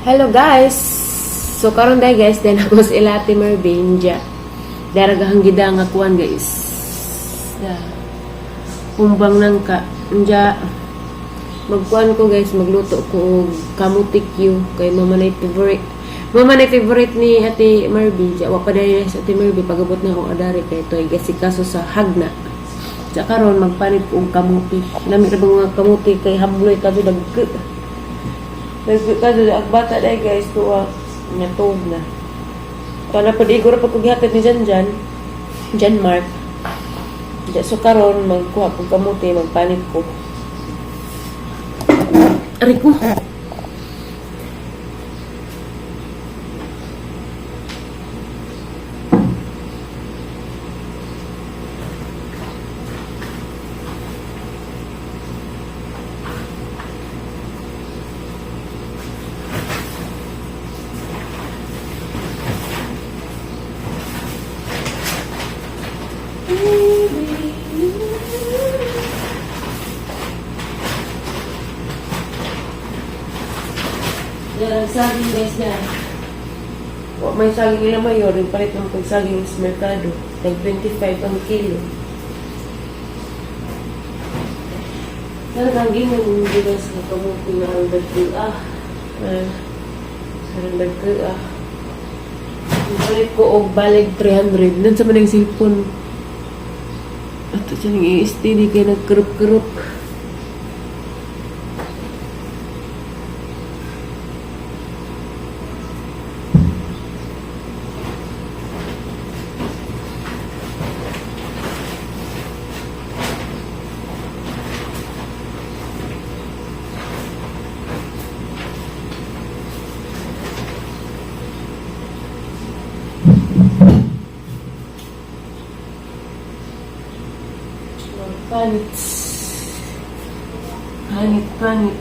Hello guys! So karon day guys, then ako sa ilati Mervin dya. Daragahang gida nga kuan guys. Pumbang nang ka. Dya. Magkuan ko guys, magluto ko og kamutik yu. Kay mama na favorite. Mama na favorite ni Ate Mervin. Dya, wapa dahil sa Ate Mervin. Pagabot na akong adari kay ito ay gasikaso sa hagna. Dya karon magpanit ko og kamutik. Nami na ba mga kamutik kay habloy kami dagke. Nagkado ang bata dahil guys, tuwa natog na. Kaya napad-igor pa kughatid ni Jan Mark. So karon magkuha kong kamuti, magpanit ko. Aray ko! Yan, saging guys yan. May saging nila mayor, yung palit ng pagsaging sa merkado. Tag 25 ang kilo. Saging yung guys na kamuti na ang dagka. Ang dagka. Yung palit ko og balig 300. Doon sa manang sipon. At siya nang i-steady kayo nagkerup-kerup. Panit.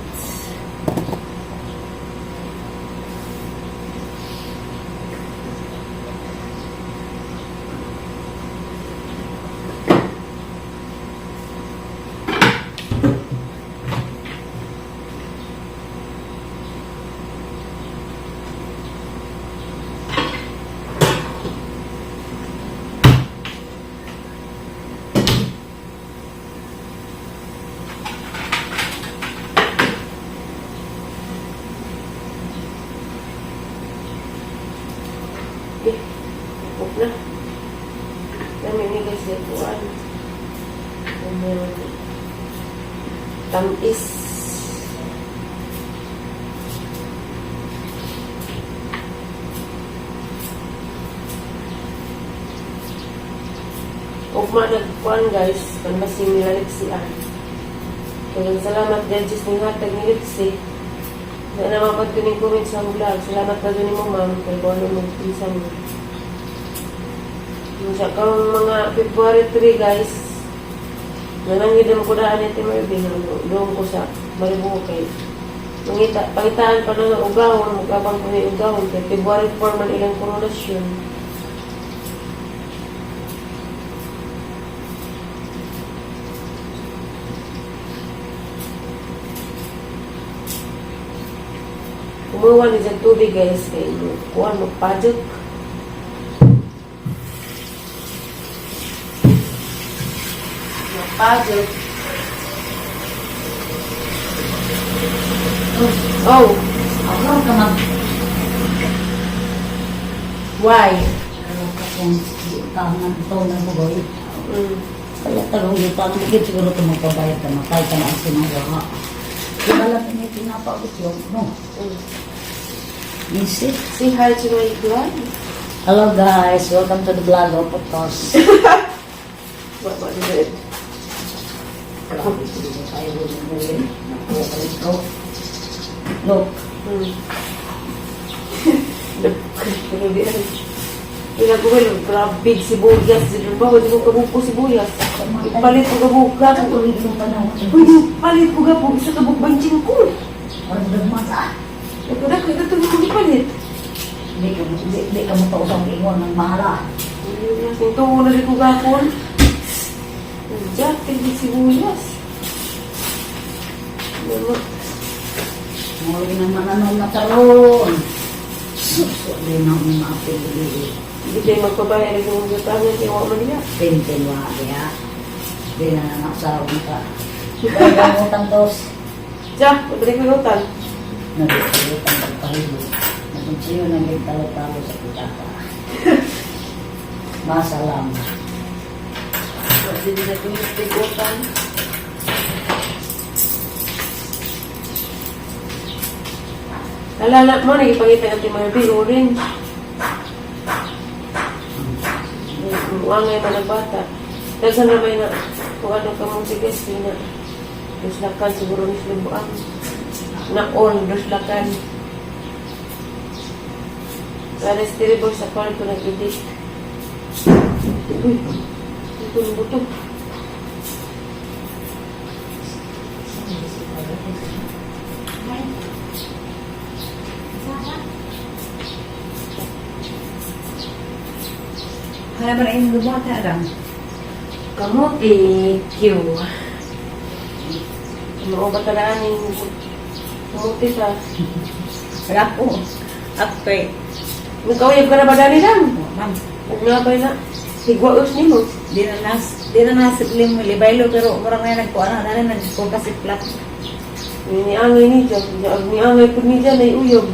Na. Kami ni guys dituan. Tamis. Ugma nagkuan guys, kan basing nila Lixian. Kaya salamat judges ng hatag ni Lixie. Na namapad ko ng comment sa vlog. Salamat ka doon mo ma'am. Kaya kung ano mag-pisang mo. Sa kang mga February 3 guys, nanangidam ko daan ito Mervin, doon ko sa Maribukay. Pangitaan pa na ugawon, magkabang ko na ugawon, kaya February 4 man ilang koronasyon. Kumuha ni dyan tubig guys, kaya kuha magpajok. Pajok. Oh. Ako ka mag... Why? Ano ka kung kahangan ito na bugoy. Kaya talong dito, ang ligid siguro ito magpabayad ka na. Kahit ka na ang sinagawa. Kaya lang may pinapabot yun. No? Miss it? Say hi to my vlog. Hello guys, welcome to the vlog of Potos. What is it? Grabe, hindi na tayo rin. Nakuha ka rin. Look. Ilang ko kayo, grabe sibuyas. Bakit mo kabuko sibuyas? Palit ko kabuka. Palit ko kabuka. Isa kabuk bancing ko. Parang nagmasa. Ito mo palit. Hindi ka matausang ingon ng mahala. Ito mo na rin ko gapon. Diyan, hindi sibuyas. Muli naman ano na karoon. Hindi na akong maapili. Hindi tayo magpabayad ng utangan kaya wala man niya. Pintin wa kaya. Hindi na nakasawang ka. Dahil ang utang tos. Diyan, pabalik mo yung utang. Nag-utang pagpahibo. Nakunsiyo na may talo-talo sa pitaka. Masalam. Hindi na tumistig utang. Alala mo, nagipangita natin mga orange. Uangay man ang bata. Dagsan na ba na kung ano ka mong sigas, na duslakan siguro ni Slimbuang. Na all, duslakan. Para terrible sa kwarto nag-edit. Uy, ito yung buto. Kaya ba na yung lubuhat na aram? Kamuti, Q. Mga batalaan yung kamuti sa... Wala po. Ape. Nagkawayag ka na ba dali lang? Ma'am, Nagnabay na. Higwaos ni mo. di na nasiplim mo libaylo pero murang nga nagkuana na nagkuha kasi flat. Niangay ni dyan. Niangay po ni dyan ay uyog.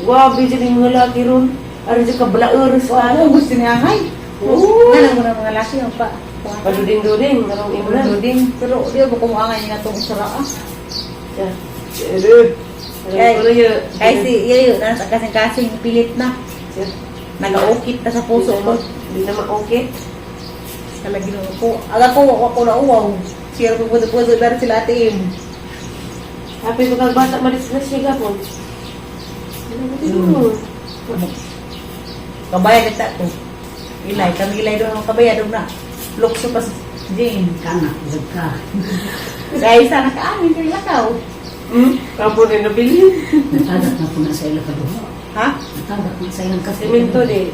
Wabi dyan yung mga laki ron. Ari dyan kabalaoros pa. Ano gusto niya ngay? Oo. Ano mo na mga laki yung pa. Paduding-duding. Narong imulan. Duding, pero di ba kumuangay niya itong isara ah. Yan. Kaya si Yayo, nasa kasing-kasing pilit na. Nag-aukit na sa puso ko. Hindi na ma-okay. Kala ginawa ko. Aga ko, wako na uwaw. Siya ko puso pero sila atim. Happy ko kang bata malis na siya gapon. Ano ba ito? Kabayan kita ko. Ilay, kami ilay doon ang kabayan doon na. Lukso pa sa Jane. Kana, ka. Kaya isa na kaamin kay lakaw. Kapo rin nabili. Natagat na po na sa ilang kaduha. Ha? Natagat na sa ilang kaduha. Semento di.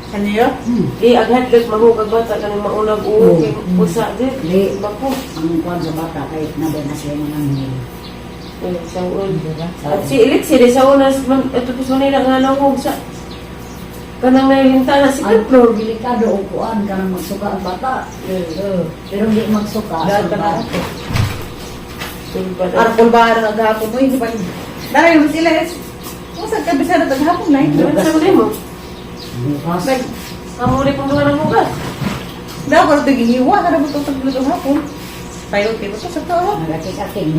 Ano yun? Di agad lag mahugag bata ka ng maunag uog. Pusa di. Di. Bako. Ang kuwan sa bata, kahit nabay na siya mga nangil. Sa uon. At si Ilik, si sa unas, ito po sa Manila nga nahug sa kanang nahilinta na si Ang Pedro. delikado o kuwan ka nang magsuka ang bata. Pero hindi magsuka. Dahil ka na. Tulpa na. Arpol ba na naghapon mo? Hindi pa. Dahil yung sila is. Kung saan kabisa na naghapon na ito. Ano sa mo? Bukas. Ang muli pong duwa ng hugas. Daw ko ito gihiwa. Kada mo ito taglutong hapon. Tayo ko ito sa tao. Nagaking-aking.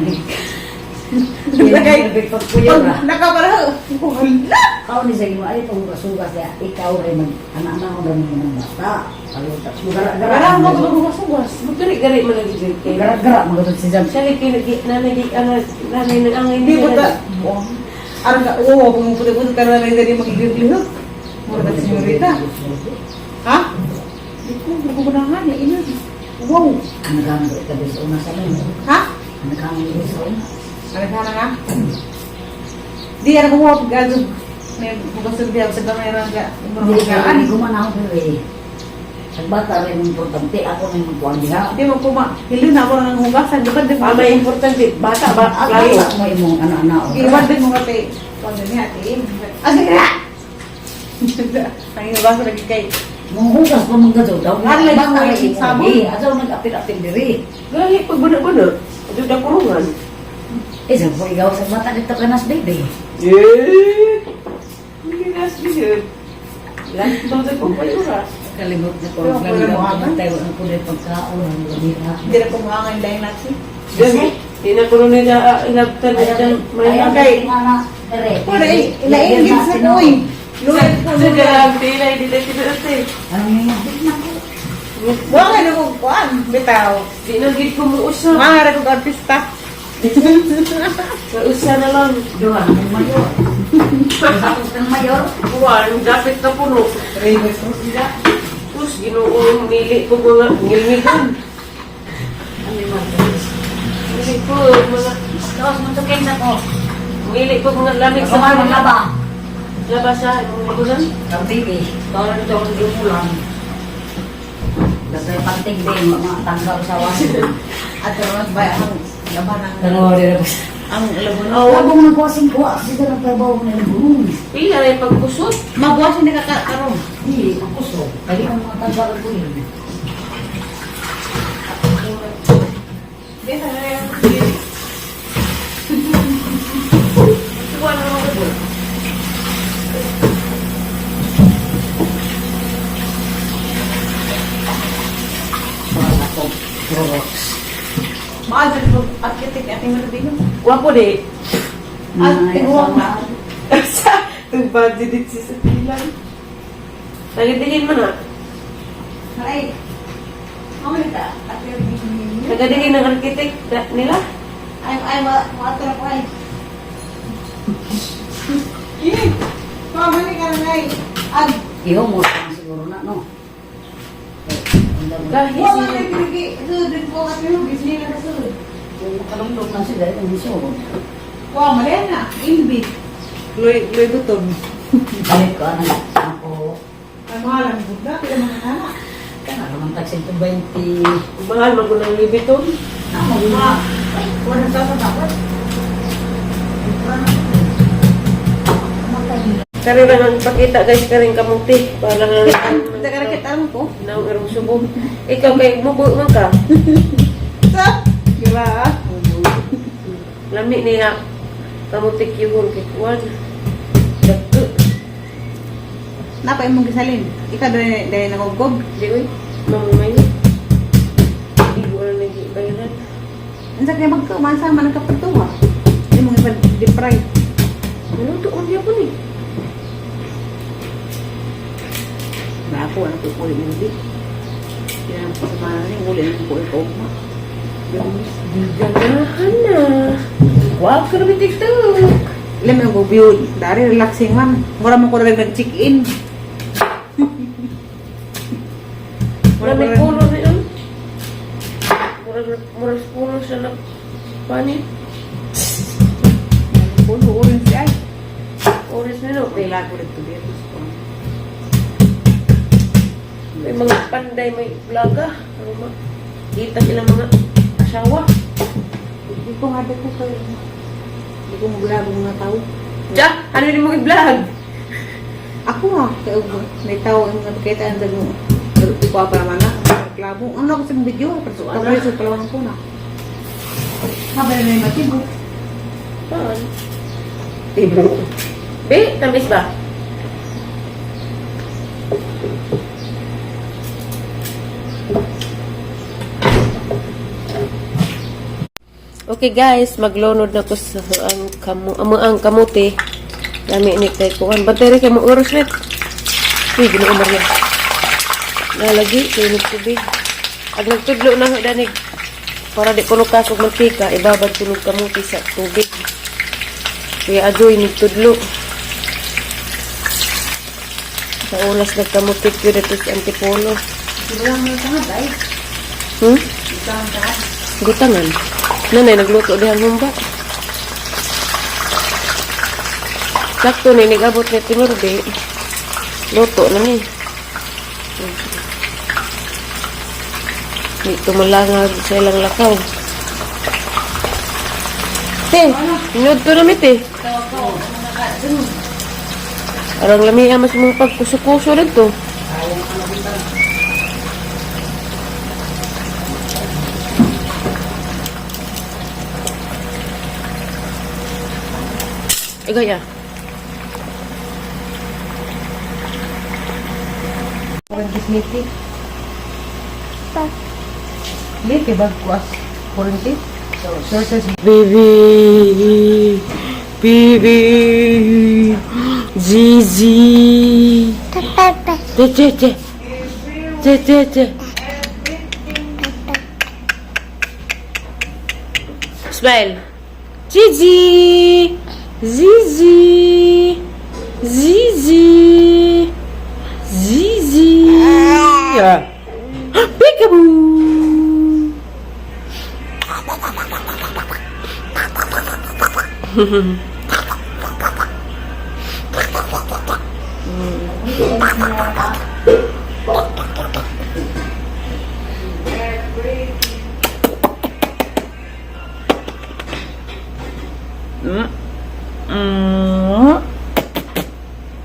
Nagay. Nagpagpuyo na. Nakapara. Wala. Kau ni sa imo ay itong sugas ya. Ikaw rin anak-anak ko rin ng bata. Palutas mo. Wala mo ko maghugas. Magdari-gari man lagi dyan. Gara-gara mo ito si Jam. Siya lagi nanay ng angay Hindi ko niya. ta. Arang ka. Oo, kung puti-puti ka na lang hindi magigilip-lihok. Mura ka senyorita. Ha? Hindi ko. Nagugunahan. Ina. Wow. Naganggo ka din sa una sa mga. Ha? Naganggo din sa una. Nagkana nga? Di, ano ko mo pag-agad. May bukas biya sa gamay lang ka. Hindi ka, ani gumanaw ko eh. Nagbata rin yung importante, ako na yung magkuhan diha. Hindi mo kuma. Hilin na ako lang hugasan. Di ba? Di ba? May importante. Bata ba? Ako Lagi. mo yung anak-anak. Iwan din mo kati. Pagod niya, tiin. Asa ka na? Ang inabasa lagi kay. Munghugas pa mga gato daw. Ano lang Bata yung rin sabon? sabon? Asaw nag-apil-apil diri. Gali, pag bana-bana. Ito na kurungan. Eh, sa po ikaw sa bata dito ka nas baby. Eh! Hindi na siya. Lahat ito sa kumpayura. Kalimot na ko. Pero ako Kalimot lang na tayo ang kulay pagkaon. Ang dira. Hindi na kumuha ng dahil natin. Dami. Hindi na kurungan niya ilabtan na dyan. May Ayan, angay. anak. Dere. Wala eh. Ilaingit sa ko eh. Lulit ko. Sa galang pilay, di tayo kinarte. Ano yung na ko? Wala na kong kuhan. Bitaw. Di na gid ko mo usa. Mahara kong artista. Sa usa na lang. Doon, ang mayor. Tapos ng mayor. Kuwan, dapat na puno. Rainbow ko. Tapos ginuong nili ko mga ngilngigan. Ano yung mayor? Nili ko mga... Tapos matukin na ko. Nili ko mga lamig sa Kumain mga na ba? labasa. Mga bulan. Ang baby, tawag ito ang lumulan. Kasi pantig din, mga tanggal sa wasin. At terus baik ang labanan. Dalawa din ako. Ang labon. Oh, Labong nagwasing ko, kasi ng trabaho na labong. pila rin pagkusot. Magwas hindi ka karon. Hindi, makuso. Kaya ang mga tagal ko yun. Tuwan mo ako doon. Mga ako, Clorox. Maaari mo architect ating marabino. Wapo di. Mga tigwa. sa Itong budget din sa pilan. Nagitingin mo na. Ay. Mamali ka. Nagitingin ng architect nila. Ay, maatura ko ay. Ini. Mamali ka na ay. Ag. iyo mo lang siguro na, no? Kahit Wala sino. na pinigi. Ito, din po kasi yung bisni na kasunod. Kung makalungdog na sila, yung gusto ko. Wow, mali na. Inbit. Loy button. Balik ko, ano, ako, Ang mahal ang buddha. Kaya mga anak. kaya naman taxi to 20. Mahal mo ng libiton. Ako, Ay, wala sa dapat. Kari lang ang pakita guys, karing kamuti. Para lang Kita ka rakit alam ko. nang erong subo. Ikaw kay mubo man ka. Sa? Gira. Lami niya. Kamuti kiyuhon kay kuwan. Dagko. Napa imong gisalin? Ikaw dahil nagugog. Di oy. Mamumay. Di ko na nag-ibayaran. Ang sakit na magkaman sama nagkapatuwa. Hindi mo ipa-depry. Ano doon niya po ni? Na ako, ano ko ulit ng di. Kaya ang pasamahan niya, ulit ng ko ikaw ma. Ganahan na. Wow, karami TikTok. Ilan mo yung view, dari relaxing man. Mura mo ko rin nag-check-in. Wala may pulo na yun. Mura pulo siya na panit. Pulo, orange siya. Oras na no. Kailangan ko rin ito dito. May mga panday, may blaga. Ano ba? Kita sila mga asawa. Hindi ko nga dito kayo. Hindi ko maglabo mga tao. Ja, ano din mo i-vlog? Ako nga, kaya may tao ang nakikita ang dagong. Hindi ko pa naman na. Maglabo. Ano ako sa video? Pagkakasok pa lang ko na. Habang na yung matibo. Saan? Tibo. Be, tamis ba? Okay guys, maglunod na ko sa ang kamuti. Dami ni kay kuan. Bateri kay mo oras net. Uy, Ginoo Maria. Nalagi kay tubig. Ag nagtudlo na danig. Para di kuno kasog mantika, ibabad ko ng kamuti sa tubig. Kaya adoy nagtudlo. Sa oras nagkamuti ko dito sa Antipolo. Hindi lang mo sa hatay. Hmm? Ito ang taas. Gutangan. Nanay, nagluto dihan humba. Sakto ni nag-abot ni Timurde. Luto na ni. Dito malangag sa ilang lakaw. Te, inod to na mi te. Arang lamiya mas mong pagkuso-kuso na to. Igaya. Orang kismiti. Lihat bag kuas. Kurenti. Sources. Baby. Baby. Zizi. Te. Smile. Zizi. Zizi. Zizi. Zizi. Peekaboo.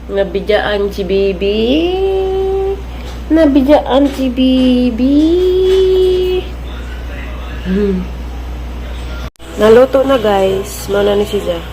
Nabijaan si Bibi. Nabijaan si Bibi. Naluto na guys. Mana ni siya.